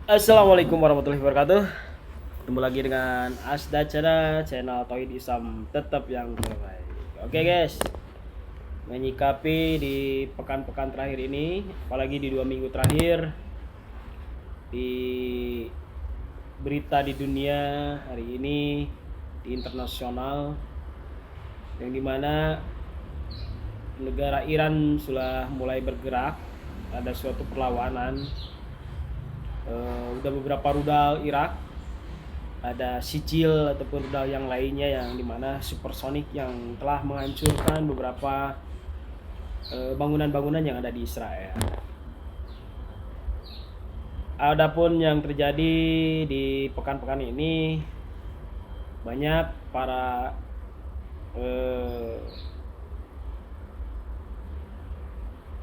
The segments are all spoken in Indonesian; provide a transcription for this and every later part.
Assalamualaikum warahmatullahi wabarakatuh. Ketemu lagi dengan Asda channel Tauhid Islam tetap yang terbaik. Oke guys, menyikapi di pekan-pekan terakhir ini, apalagi di 2 minggu terakhir, di berita di dunia hari ini, di internasional, yang dimana negara Iran sudah mulai bergerak, ada suatu perlawanan. Udah beberapa rudal Irak, ada Sicil ataupun rudal yang lainnya yang dimana supersonik yang telah menghancurkan beberapa bangunan-bangunan yang ada di Israel. Adapun yang terjadi di pekan-pekan ini, banyak para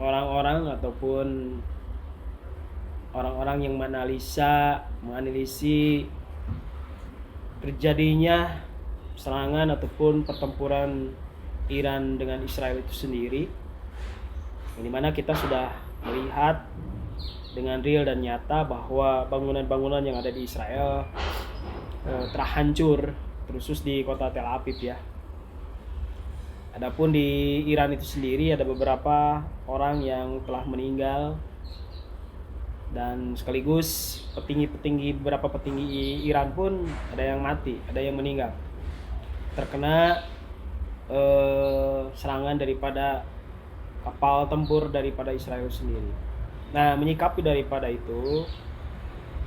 orang-orang ataupun orang-orang yang menganalisi terjadinya serangan ataupun pertempuran Iran dengan Israel itu sendiri, yang dimana kita sudah melihat dengan real dan nyata bahwa bangunan-bangunan yang ada di Israel telah hancur, terkhusus di kota Tel Aviv ya. Adapun di Iran itu sendiri ada beberapa orang yang telah meninggal, dan sekaligus beberapa petinggi Iran pun ada yang mati, ada yang meninggal terkena serangan daripada kapal tempur daripada Israel sendiri. Nah, menyikapi daripada itu,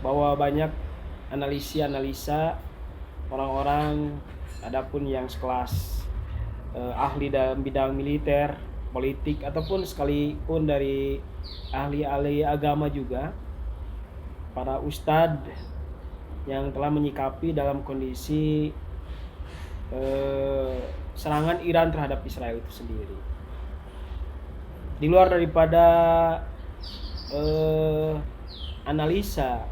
bahwa banyak analisa orang-orang, adapun yang sekelas ahli dalam bidang militer, politik, ataupun sekalipun dari ahli-ahli agama juga, para ustadz yang telah menyikapi dalam kondisi serangan Iran terhadap Israel itu sendiri. Di luar daripada analisa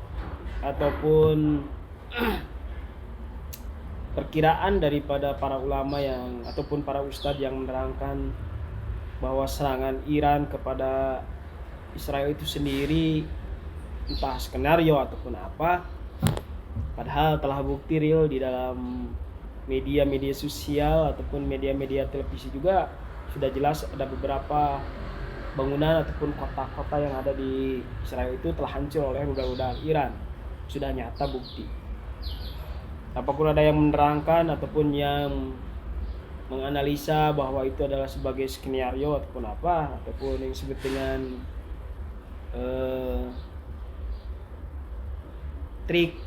ataupun perkiraan daripada para ulama yang ataupun para ustadz yang menerangkan bahwa serangan Iran kepada Israel itu sendiri entah skenario ataupun apa, padahal telah bukti real di dalam media-media sosial ataupun media-media televisi juga sudah jelas ada beberapa bangunan ataupun kota-kota yang ada di Israel itu telah hancur oleh rudal-rudal Iran. Sudah nyata bukti. Apapun ada yang menerangkan ataupun yang menganalisa bahwa itu adalah sebagai skenario ataupun apa, ataupun yang disebut dengan trik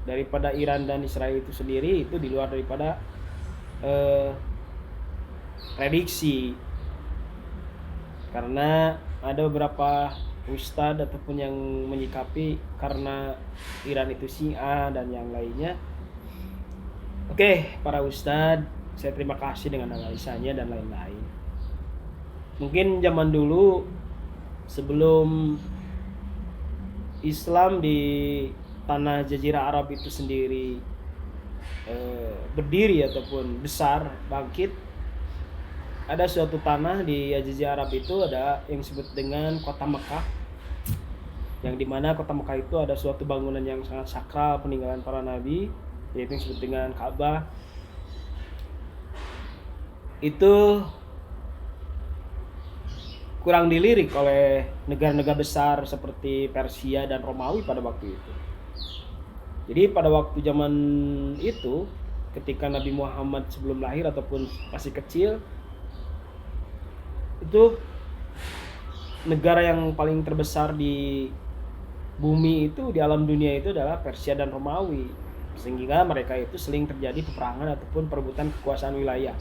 daripada Iran dan Israel itu sendiri, itu di luar daripada prediksi, karena ada beberapa ustadz ataupun yang menyikapi karena Iran itu Syiah dan yang lainnya. Oke, para ustadz, saya terima kasih dengan analisanya dan lain-lain. Mungkin zaman dulu sebelum Islam di tanah Jazirah Arab itu sendiri berdiri ataupun besar, bangkit, ada suatu tanah di Jazirah Arab itu ada yang disebut dengan kota Mekah, yang dimana kota Mekah itu ada suatu bangunan yang sangat sakral peninggalan para nabi, yaitu yang disebut dengan Ka'bah. Itu kurang dilirik oleh negara-negara besar seperti Persia dan Romawi pada waktu itu. Jadi pada waktu zaman itu, ketika Nabi Muhammad sebelum lahir ataupun masih kecil, itu negara yang paling terbesar di bumi itu, di alam dunia itu adalah Persia dan Romawi, sehingga mereka itu sering terjadi peperangan ataupun perebutan kekuasaan wilayah.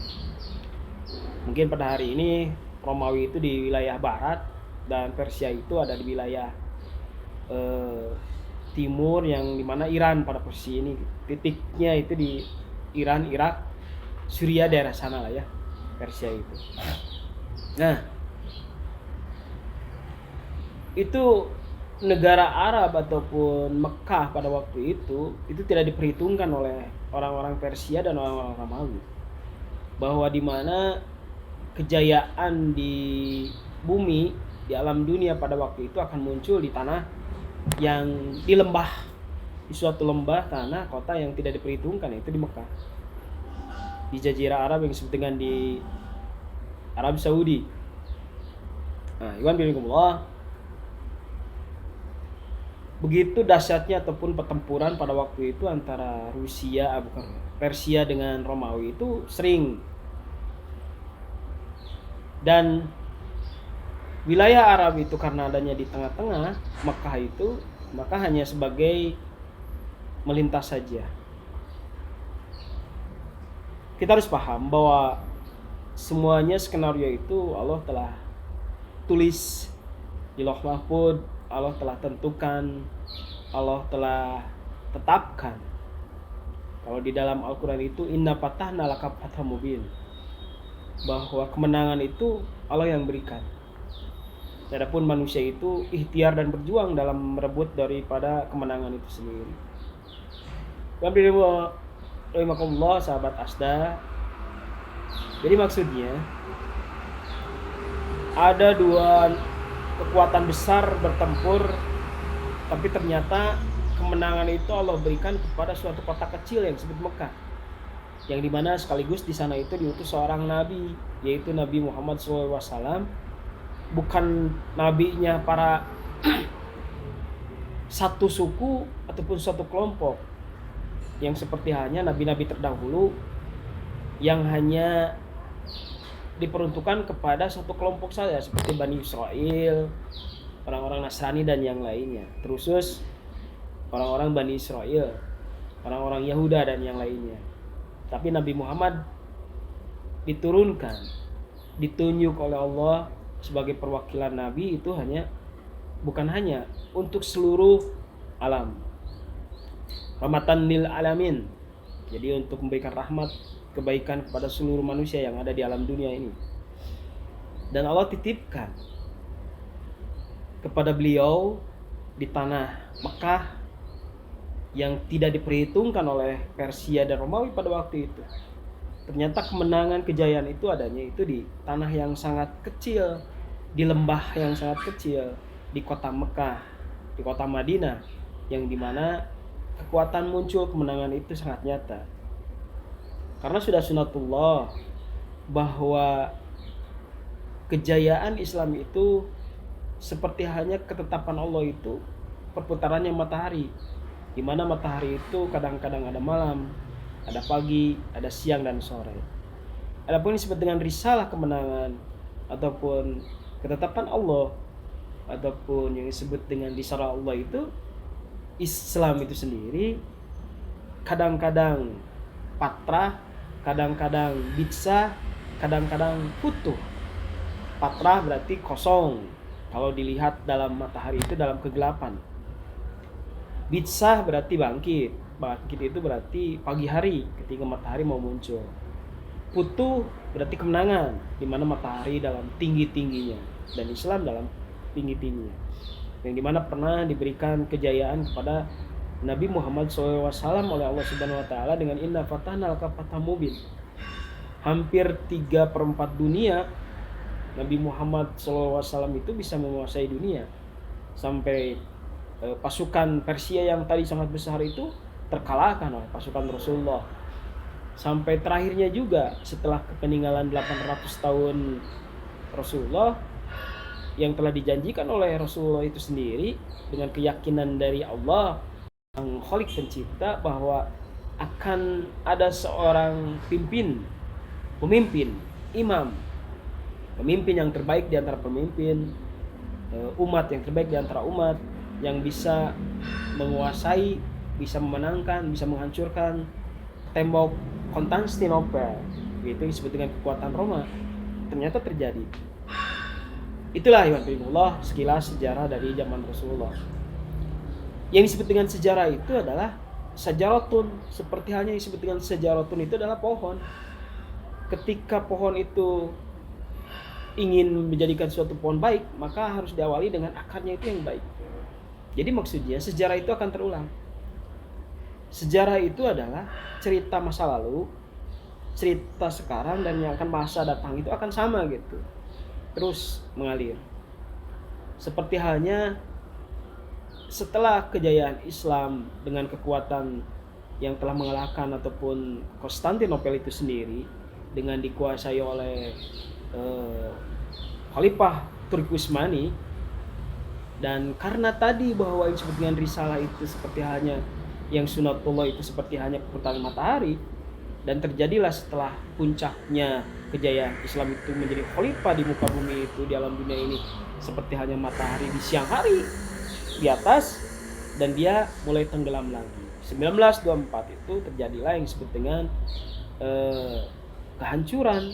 Mungkin pada hari ini Romawi itu di wilayah barat dan Persia itu ada di wilayah timur, yang dimana Iran pada posisi ini titiknya itu di Iran, Irak, Suriah, daerah sana lah ya, Persia itu. Nah, itu negara Arab ataupun Mekah pada waktu itu tidak diperhitungkan oleh orang-orang Persia dan orang-orang Romawi, bahwa di mana kejayaan di bumi, di alam dunia pada waktu itu akan muncul di tanah yang di lembah, di suatu lembah tanah kota yang tidak diperhitungkan, itu di Mekah, di Jazirah Arab yang disebut dengan di Arab Saudi. Nah, Iwan billahi, begitu dahsyatnya ataupun pertempuran pada waktu itu antara bukan Persia dengan Romawi itu sering, dan wilayah Arab itu karena adanya di tengah-tengah Mekah itu, maka hanya sebagai melintas saja. Kita harus paham bahwa semuanya skenario itu Allah telah tulis di Lauh Mahfuz, Allah telah tentukan, Allah telah tetapkan. Kalau di dalam Al-Quran itu inna fatahna laka fatham mubin, bahwa kemenangan itu Allah yang berikan. Adapun manusia itu ikhtiar dan berjuang dalam merebut daripada kemenangan itu sendiri. Rahimahullah sahabat Asda. Jadi maksudnya ada dua kekuatan besar bertempur, tapi ternyata kemenangan itu Allah berikan kepada suatu kota kecil yang disebut Mekah, yang dimana sekaligus di sana itu diutus seorang nabi, yaitu Nabi Muhammad SAW. Bukan nabinya para satu suku ataupun suatu kelompok, yang seperti hanya nabi-nabi terdahulu yang hanya diperuntukkan kepada satu kelompok saja, seperti Bani Israel, orang-orang Nasrani dan yang lainnya, terusus orang-orang Bani Israel, orang-orang Yahuda dan yang lainnya. Tapi Nabi Muhammad diturunkan, ditunjuk oleh Allah sebagai perwakilan Nabi itu bukan hanya untuk seluruh alam, rahmatan lil alamin, jadi untuk memberikan rahmat kebaikan kepada seluruh manusia yang ada di alam dunia ini. Dan Allah titipkan kepada beliau di tanah Mekah yang tidak diperhitungkan oleh Persia dan Romawi pada waktu itu. Ternyata kemenangan, kejayaan itu adanya itu di tanah yang sangat kecil, di lembah yang sangat kecil, di kota Mekah, di kota Madinah, yang dimana kekuatan muncul kemenangan itu sangat nyata. Karena sudah sunatullah bahwa kejayaan Islam itu seperti halnya ketetapan Allah itu perputarannya matahari, di mana matahari itu kadang-kadang ada malam, ada pagi, ada siang dan sore. Adapun disebut dengan risalah kemenangan ataupun ketetapan Allah ataupun yang disebut dengan risalah Allah itu, Islam itu sendiri kadang-kadang patrah, kadang-kadang bisa, kadang-kadang utuh. Patrah berarti kosong, kalau dilihat dalam matahari itu dalam kegelapan. Bitsah berarti bangkit. Bangkit itu berarti pagi hari ketika matahari mau muncul. Putuh berarti kemenangan, di mana matahari dalam tinggi-tingginya dan Islam dalam tinggi-tingginya. Yang dimana pernah diberikan kejayaan kepada Nabi Muhammad SAW oleh Allah Subhanahu Wa Taala dengan inna fatahna laka fatham mubin. Hampir 3/4 dunia Nabi Muhammad SAW itu bisa menguasai dunia, sampai pasukan Persia yang tadi sangat besar itu terkalahkan oleh pasukan Rasulullah. Sampai terakhirnya juga setelah peninggalan 800 tahun Rasulullah, yang telah dijanjikan oleh Rasulullah itu sendiri dengan keyakinan dari Allah Sang Khalik Pencipta bahwa akan ada seorang pemimpin, imam, pemimpin yang terbaik di antara pemimpin, umat yang terbaik di antara umat, yang bisa menguasai, bisa memenangkan, bisa menghancurkan tembok Konstantinopel, itu disebut dengan kekuatan Roma. Ternyata terjadi. Itulah Allah sekilas sejarah dari zaman Rasulullah. Yang disebut dengan sejarah itu adalah sajaratun, seperti halnya disebut dengan sajaratun itu adalah pohon. Ketika pohon itu ingin menjadikan suatu pohon baik, maka harus diawali dengan akarnya itu yang baik. Jadi maksudnya sejarah itu akan terulang. Sejarah itu adalah cerita masa lalu, cerita sekarang, dan yang akan masa datang itu akan sama gitu, terus mengalir. Seperti halnya setelah kejayaan Islam dengan kekuatan yang telah mengalahkan ataupun Konstantinopel itu sendiri dengan dikuasai oleh Khalifah Turki Utsmani, dan karena tadi bahwa yang disebut dengan risalah itu seperti hanya yang sunatullah itu seperti hanya perputaran matahari, dan terjadilah setelah puncaknya kejayaan Islam itu menjadi khalifah di muka bumi itu di alam dunia ini seperti hanya matahari di siang hari di atas, dan dia mulai tenggelam lagi. 1924 itu terjadilah yang disebut dengan kehancuran,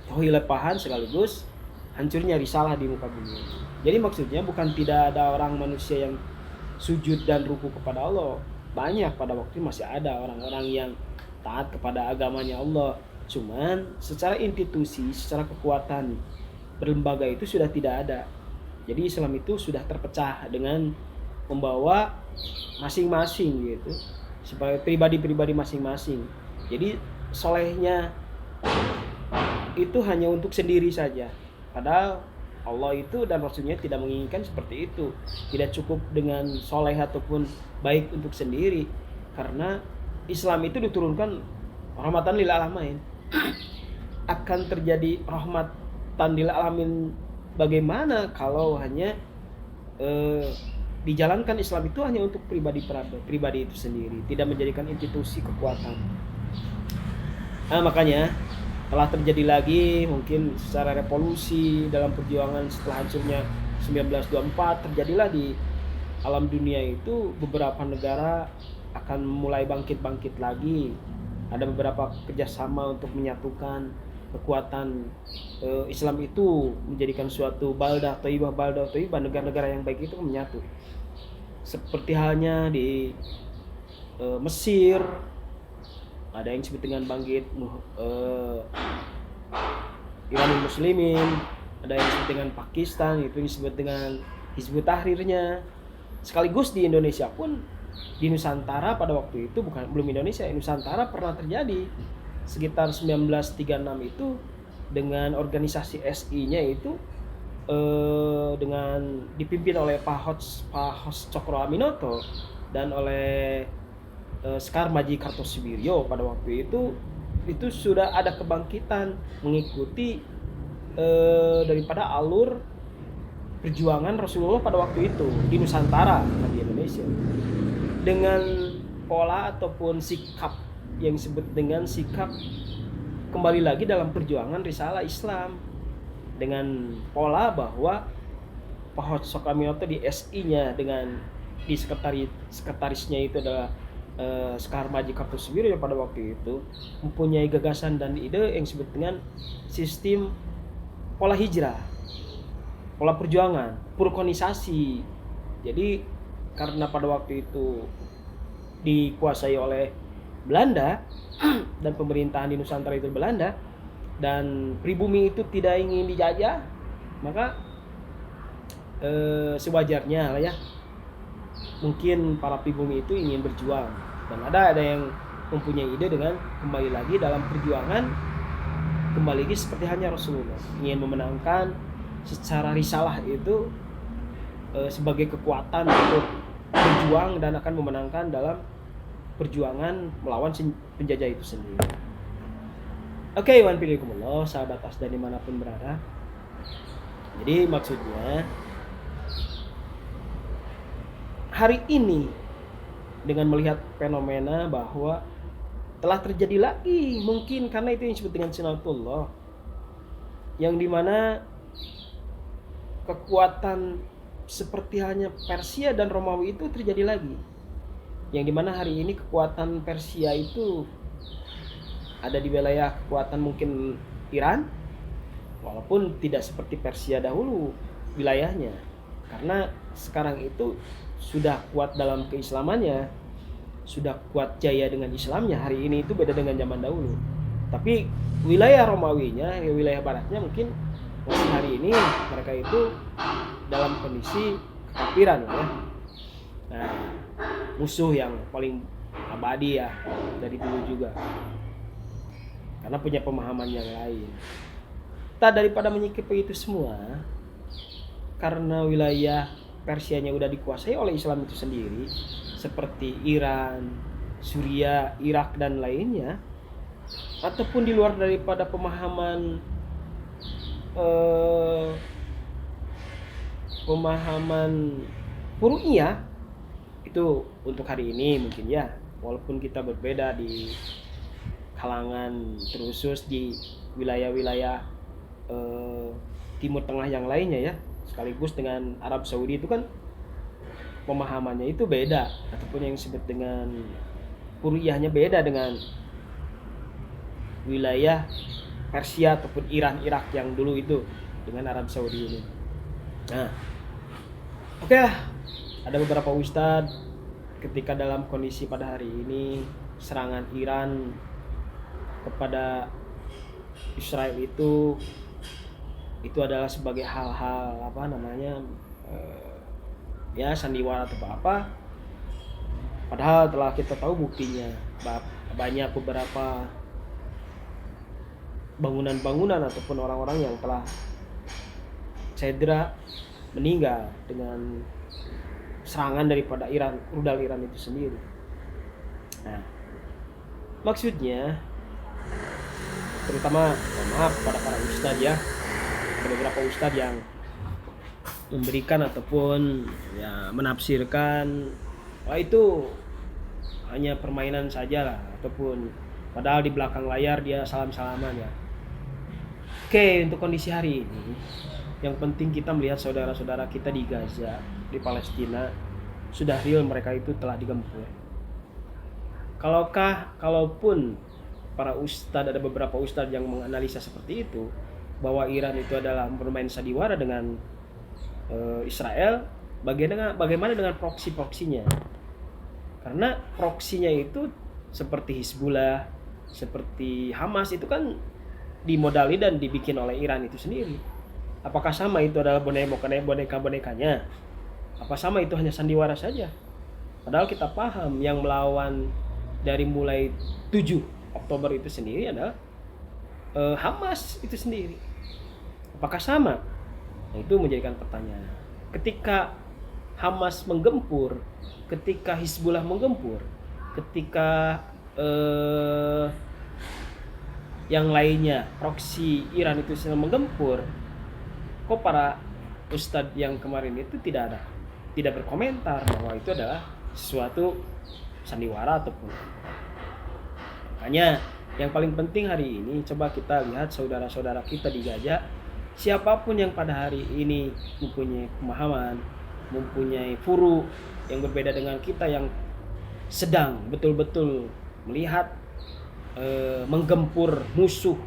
kehilafahan sekaligus hancurnya risalah di muka bumi. Jadi maksudnya bukan tidak ada orang manusia yang sujud dan ruku kepada Allah. Banyak pada waktu masih ada orang-orang yang taat kepada agamanya Allah. Cuman secara institusi, secara kekuatan berlembaga itu sudah tidak ada. Jadi Islam itu sudah terpecah dengan membawa masing-masing gitu, sebagai pribadi-pribadi masing-masing. Jadi solehnya itu hanya untuk sendiri saja. Padahal Allah itu dan Rasulnya tidak menginginkan seperti itu. Tidak cukup dengan soleh ataupun baik untuk sendiri. Karena Islam itu diturunkan rahmatan lil alamin. Akan terjadi rahmatan lil alamin bagaimana kalau hanya dijalankan Islam itu hanya untuk pribadi itu sendiri, tidak menjadikan institusi kekuatan. Makanya telah terjadi lagi mungkin secara revolusi dalam perjuangan setelah hancurnya 1924, terjadilah di alam dunia itu beberapa negara akan mulai bangkit lagi. Ada beberapa kerjasama untuk menyatukan kekuatan Islam itu menjadikan suatu baldah thayyibah, negara-negara yang baik itu menyatu. Seperti halnya di Mesir, ada yang disebut dengan bangkit Ikhwanul Muslimin, ada yang disebut dengan Pakistan, itu disebut dengan Hizbut Tahrirnya. Sekaligus di Indonesia pun, di Nusantara pada waktu itu, belum Indonesia, Nusantara pernah terjadi sekitar 1936 itu dengan organisasi SI-nya itu dengan dipimpin oleh Pak Hos Cokro Aminoto dan oleh Sekar Maji Kartosuwiryo. Pada waktu itu sudah ada kebangkitan mengikuti daripada alur perjuangan Rasulullah pada waktu itu di Nusantara, di Indonesia, dengan pola ataupun sikap yang disebut dengan sikap kembali lagi dalam perjuangan risalah Islam, dengan pola bahwa Pak Hos Cokro Aminoto di SI-nya dengan di sekretarisnya itu adalah Sekar Maji Kartosuwiryo yang pada waktu itu mempunyai gagasan dan ide yang disebut dengan sistem pola hijrah, pola perjuangan, purkonisasi. Jadi karena pada waktu itu dikuasai oleh Belanda dan pemerintahan di Nusantara itu Belanda, dan pribumi itu tidak ingin dijajah, maka sewajarnya lah ya, mungkin para pribumi itu ingin berjuang, dan ada yang mempunyai ide dengan kembali lagi dalam perjuangan, kembali lagi seperti hanya Rasulullah ingin memenangkan secara risalah itu sebagai kekuatan untuk berjuang dan akan memenangkan dalam perjuangan melawan penjajah itu sendiri. Oke, wan pilihkumullah, sahabat Asda dimanapun berada. Jadi maksudnya hari ini dengan melihat fenomena bahwa telah terjadi lagi, mungkin karena itu yang disebut dengan sunatullah, yang dimana kekuatan seperti hanya Persia dan Romawi itu terjadi lagi, yang dimana hari ini kekuatan Persia itu ada di wilayah kekuatan mungkin Iran, walaupun tidak seperti Persia dahulu wilayahnya, karena sekarang itu sudah kuat dalam keislamannya, sudah kuat jaya dengan Islamnya. Hari ini itu beda dengan zaman dahulu. Tapi wilayah Romawinya, wilayah baratnya mungkin masih hari ini mereka itu dalam kondisi kekafiran ya. Nah, musuh yang paling abadi ya dari dulu juga, karena punya pemahaman yang lain. Tak daripada menyikapi itu semua, karena wilayah Persianya udah dikuasai oleh Islam itu sendiri, seperti Iran, Suriah, Irak dan lainnya, ataupun di luar daripada pemahaman eh, pemahaman Furu'iyah, itu untuk hari ini mungkin ya, walaupun kita berbeda di kalangan terusus di wilayah-wilayah Timur Tengah yang lainnya ya, sekaligus dengan Arab Saudi itu kan pemahamannya itu beda, ataupun yang disebut dengan Furu'iyahnya beda dengan wilayah Persia ataupun Iran, Irak yang dulu itu dengan Arab Saudi ini. Nah, oke lah, ada beberapa ustadz ketika dalam kondisi pada hari ini serangan Iran kepada Israel itu adalah sebagai hal-hal apa namanya ya sandiwara atau apa, padahal telah kita tahu buktinya banyak beberapa bangunan-bangunan ataupun orang-orang yang telah cedera, meninggal dengan serangan daripada Iran, rudal Iran itu sendiri. Nah, maksudnya terutama maaf pada para ustadz ya, ada beberapa ustadz yang memberikan ataupun ya menafsirkan wah itu hanya permainan saja lah, ataupun padahal di belakang layar dia salam-salaman ya. Oke, untuk kondisi hari ini yang penting kita melihat saudara-saudara kita di Gaza, di Palestina, sudah real mereka itu telah digempur. Kalaupun para ustadz, ada beberapa ustadz yang menganalisa seperti itu, bahwa Iran itu adalah bermain sandiwara dengan Israel, bagaimana dengan proksi-proksinya? Karena proksinya itu seperti Hizbullah, seperti Hamas itu kan dimodali dan dibikin oleh Iran itu sendiri. Apakah sama itu adalah boneka-bonekanya? Apa sama itu hanya sandiwara saja? Padahal kita paham yang melawan dari mulai 7 Oktober itu sendiri adalah Hamas itu sendiri. Apakah sama? Nah, itu menjadikan pertanyaan. Ketika Hamas menggempur, ketika Hizbullah menggempur, ketika yang lainnya proksi Iran itu sedang menggempur, kok para ustadz yang kemarin itu tidak berkomentar bahwa itu adalah sesuatu sandiwara ataupun. Makanya yang paling penting hari ini coba kita lihat saudara-saudara kita di Gaza, siapapun yang pada hari ini mempunyai pemahaman, mempunyai furu yang berbeda dengan kita, yang sedang betul-betul melihat menggempur musuh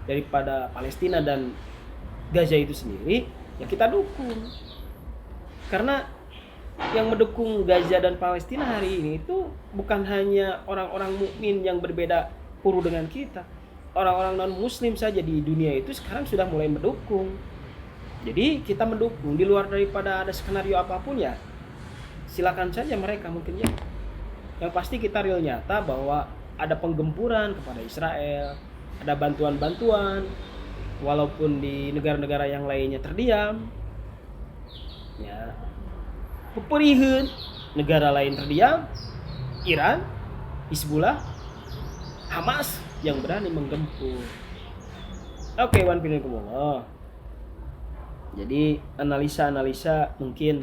daripada Palestina dan Gaza itu sendiri, ya kita dukung. Karena yang mendukung Gaza dan Palestina hari ini itu bukan hanya orang-orang mukmin yang berbeda furu dengan kita. Orang-orang non-muslim saja di dunia itu sekarang sudah mulai mendukung. Jadi kita mendukung di luar daripada ada skenario apapun ya. Silakan saja mereka mungkin ya. Yang pasti kita real nyata bahwa ada penggempuran kepada Israel, ada bantuan-bantuan, walaupun di negara-negara yang lainnya terdiam. Ya, peperiheun negara lain terdiam, Iran, Hizbullah, Hamas yang berani menggempur. Oke, wan pinkumullah. Jadi analisa mungkin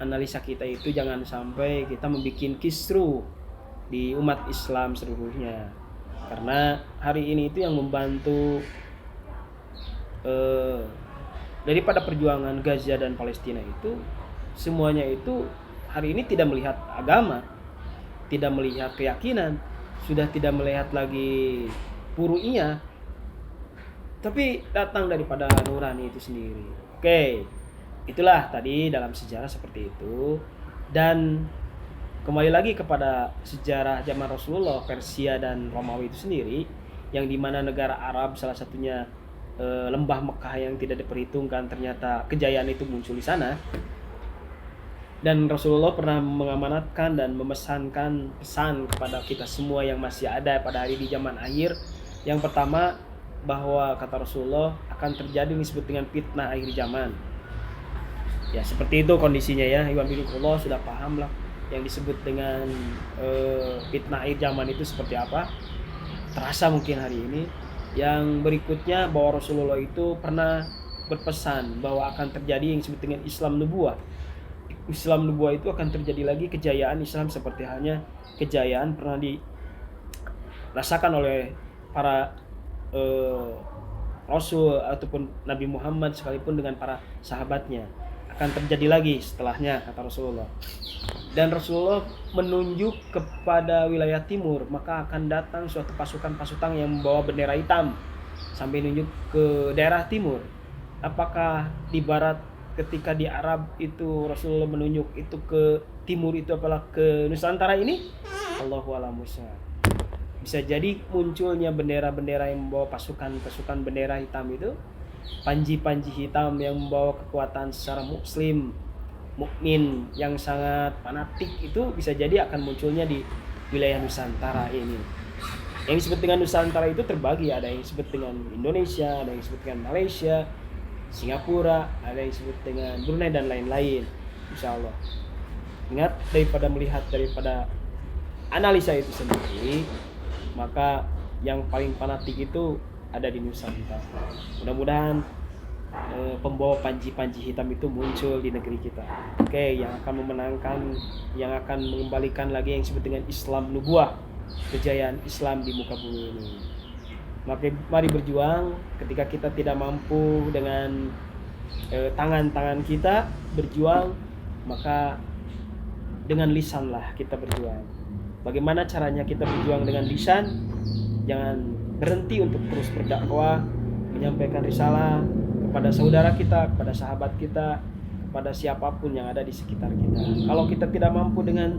analisa kita itu jangan sampai kita membuat kisru di umat Islam seluruhnya. Karena hari ini itu yang membantu daripada perjuangan Gaza dan Palestina itu semuanya itu hari ini tidak melihat agama, tidak melihat keyakinan, sudah tidak melihat lagi furu'iyah, tapi datang daripada nurani itu sendiri. Oke, itulah tadi dalam sejarah seperti itu. Dan kembali lagi kepada sejarah zaman Rasulullah, Persia dan Romawi itu sendiri, yang dimana negara Arab salah satunya lembah Mekah yang tidak diperhitungkan, ternyata kejayaan itu muncul di sana. Dan Rasulullah pernah mengamanatkan dan memesankan pesan kepada kita semua yang masih ada pada hari di zaman akhir. Yang pertama, bahwa kata Rasulullah akan terjadi disebut dengan fitnah akhir zaman. Ya seperti itu kondisinya ya. Iwan Binukullah sudah paham lah yang disebut dengan fitnah akhir zaman itu seperti apa. Terasa mungkin hari ini. Yang berikutnya bahwa Rasulullah itu pernah berpesan bahwa akan terjadi yang disebut dengan Islam Nubuwah. Islam Nubuwah itu akan terjadi lagi kejayaan Islam seperti halnya kejayaan pernah dirasakan oleh para Rasul ataupun Nabi Muhammad sekalipun dengan para sahabatnya. Akan terjadi lagi setelahnya, kata Rasulullah. Dan Rasulullah menunjuk kepada wilayah timur, maka akan datang suatu pasukan-pasukan yang membawa bendera hitam sampai nunjuk ke daerah timur. Apakah di barat ketika di Arab itu Rasulullah menunjuk itu ke timur itu apalah ke Nusantara ini? Allahu a'lam bishawab. Bisa jadi munculnya bendera-bendera yang membawa pasukan-pasukan bendera hitam itu, panji-panji hitam yang membawa kekuatan secara muslim, mukmin yang sangat fanatik itu bisa jadi akan munculnya di wilayah Nusantara ini. Yang disebut dengan Nusantara itu terbagi, ada yang disebut dengan Indonesia, ada yang disebut dengan Malaysia, Singapura, ada yang disebut dengan Brunei dan lain-lain. Insya Allah. Ingat, daripada analisa itu sendiri, maka yang paling fanatik itu ada di Nusantara. Mudah-mudahan pembawa panji-panji hitam itu muncul di negeri kita. Oke, yang akan memenangkan, yang akan mengembalikan lagi yang disebut dengan Islam Nubuwah, kejayaan Islam di muka bumi ini. Mari berjuang. Ketika kita tidak mampu dengan tangan-tangan kita berjuang, maka dengan lisanlah kita berjuang. Bagaimana caranya kita berjuang dengan lisan? Jangan berhenti untuk terus berdakwah, menyampaikan risalah kepada saudara kita, kepada sahabat kita, kepada siapapun yang ada di sekitar kita. Kalau kita tidak mampu dengan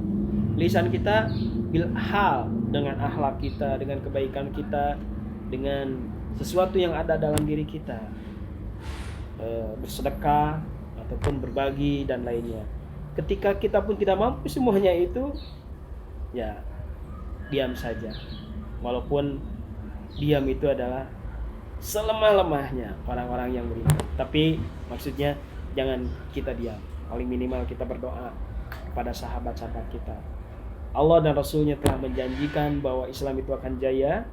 lisan kita, bil hal, dengan akhlak kita, dengan kebaikan kita, dengan sesuatu yang ada dalam diri kita, bersedekah ataupun berbagi dan lainnya. Ketika kita pun tidak mampu semuanya itu, ya diam saja. Walaupun diam itu adalah selemah-lemahnya orang-orang yang beriman. Tapi maksudnya jangan kita diam. Paling minimal kita berdoa kepada sahabat-sahabat kita. Allah dan Rasulnya telah menjanjikan bahwa Islam itu akan jaya.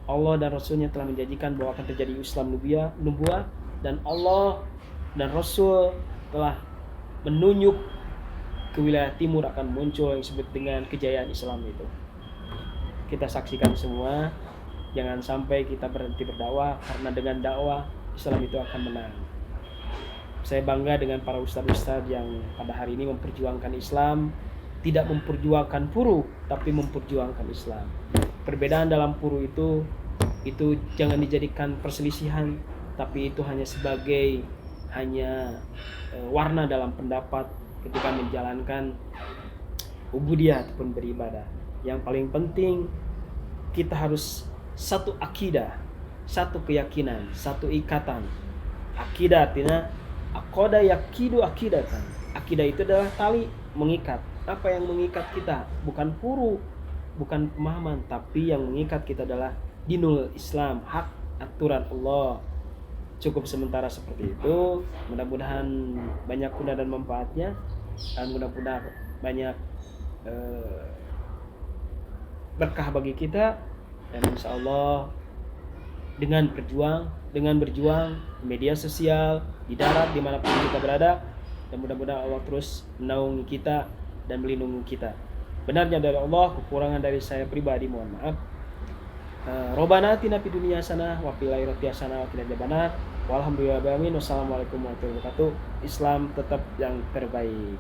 Allah dan Rasulnya telah menjanjikan bahwa akan terjadi Islam Nubuwah. Dan Allah dan Rasul telah menunjuk ke wilayah timur akan muncul yang disebut dengan kejayaan Islam itu. Kita saksikan semua. Jangan sampai kita berhenti berdakwah, karena dengan dakwah Islam itu akan menang. Saya bangga dengan para ustadz-ustadz yang pada hari ini memperjuangkan Islam, tidak memperjuangkan puru, tapi memperjuangkan Islam. Perbedaan dalam puru itu jangan dijadikan perselisihan, tapi itu hanya sebagai warna dalam pendapat ketika menjalankan ubudiyah ataupun beribadah. Yang paling penting kita harus satu akidah, satu keyakinan, satu ikatan. Akidah artinya aqada yakidu akidatan. Akidah itu adalah tali mengikat. Apa yang mengikat kita? Bukan puru, bukan pemahaman, tapi yang mengikat kita adalah dinul Islam, hak aturan Allah. Cukup sementara seperti itu. Mudah-mudahan banyak guna dan manfaatnya, dan mudah-mudahan banyak berkah bagi kita. Dan insya Allah dengan berjuang di media sosial, di darat, dimanapun kita berada, dan mudah-mudahan Allah terus menaungi kita dan melindungi kita. Benarnya dari Allah, kekurangan dari saya pribadi mohon maaf. Robbana atina fid dunya hasanah wa fil akhirati hasanah wa qina adzabannar. Walhamdulillahirabbil alamin. Wassalamualaikum warahmatullahi wabarakatuh. Islam tetap yang terbaik.